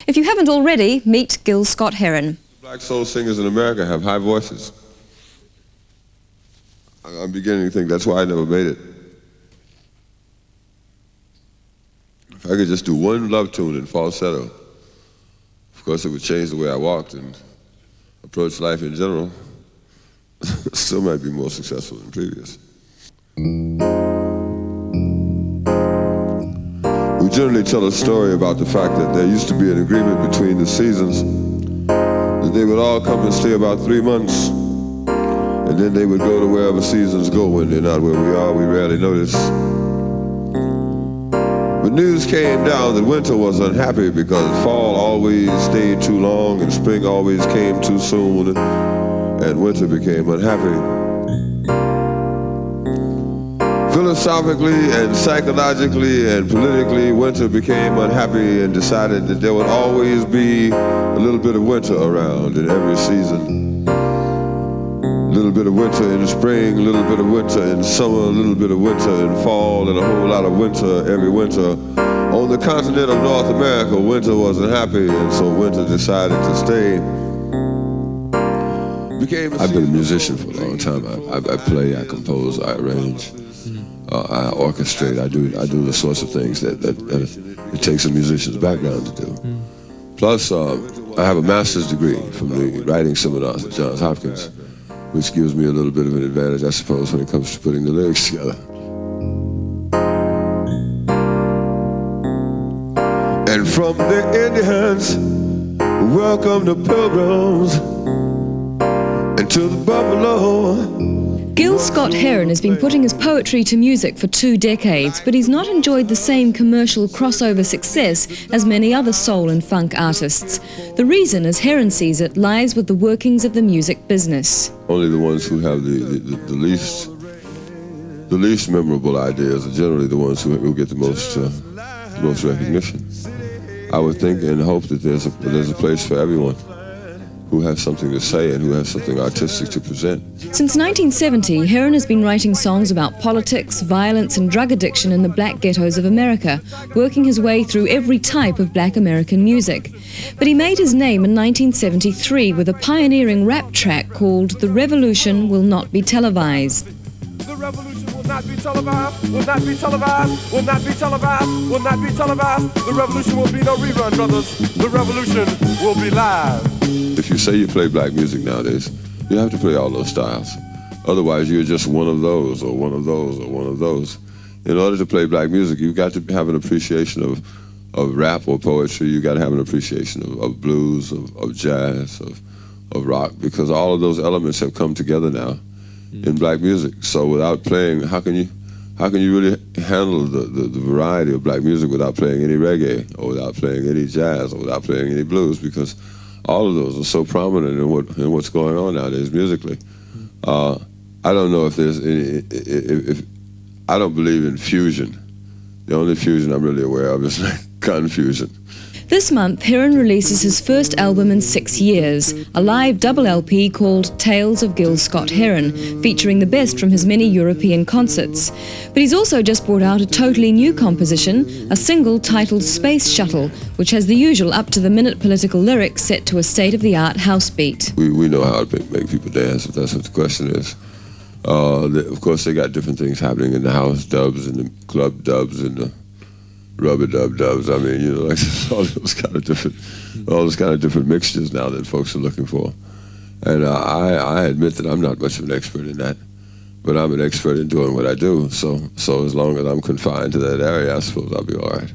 If you haven't already, meet Gil Scott-Heron. Black soul singers in America have high voices. I'm beginning to think that's why I never made it. If I could just do one love tune in falsetto, of course it would change the way I walked and approached life in general. Still might be more successful than previous. We generally tell a story about the fact that there used to be an agreement between the seasons that they would all come and stay about 3 months, and then they would go to wherever seasons go. When they're not where we are, we rarely notice. But news came down that winter was unhappy because fall always stayed too long and spring always came too soon, and winter became unhappy. Philosophically and psychologically and politically, winter became unhappy and decided that there would always be a little bit of winter around in every season. A little bit of winter in the spring, a little bit of winter in summer, a little bit of winter in fall, and a whole lot of winter every winter. On the continent of North America, winter wasn't happy, and so winter decided to stay. I've been a musician for a long time. I play, I compose, I arrange. I orchestrate. I do the sorts of things that it takes a musician's background to do. Plus, I have a master's degree from the writing seminars at Johns Hopkins, which gives me a little bit of an advantage, I suppose, when it comes to putting the lyrics together. And from the Indians, welcome the Pilgrims, and to the Buffalo. Gil Scott-Heron has been putting his poetry to music for 2 decades, but he's not enjoyed the same commercial crossover success as many other soul and funk artists. The reason, as Heron sees it, lies with the workings of the music business. Only the ones who have the least memorable ideas are generally the ones who get the most recognition. I would think and hope that there's a place for everyone who has something to say and who has something artistic to present. Since 1970, Heron has been writing songs about politics, violence and drug addiction in the black ghettos of America, working his way through every type of black American music. But he made his name in 1973 with a pioneering rap track called "The Revolution Will Not Be Televised." The revolution will not be televised, will not be televised, will not be televised, will not be televised. The revolution will be no rerun, brothers. The revolution will be live. If you say you play black music nowadays, you have to play all those styles. Otherwise, you're just one of those, or one of those, or one of those. In order to play black music, you've got to have an appreciation of rap or poetry. You've got to have an appreciation of blues, of jazz, of rock, because all of those elements have come together now in black music. So without playing, how can you really handle the variety of black music without playing any reggae, or without playing any jazz, or without playing any blues? Because all of those are so prominent in what's going on nowadays musically. I don't know if there's any. If I don't believe in fusion. The only fusion I'm really aware of is like confusion. This month, Heron releases his first album in 6 years, a live double LP called Tales of Gil Scott-Heron, featuring the best from his many European concerts. But he's also just brought out a totally new composition, a single titled Space Shuttle, which has the usual up-to-the-minute political lyrics set to a state-of-the-art house beat. We know how to make people dance, if that's what the question is. Of course, they got different things happening in the house dubs and the club dubs and the rubber dubs. I mean, you know, like all those kind of different mixtures now that folks are looking for. And I admit that I'm not much of an expert in that, but I'm an expert in doing what I do. So as long as I'm confined to that area, I suppose I'll be all right.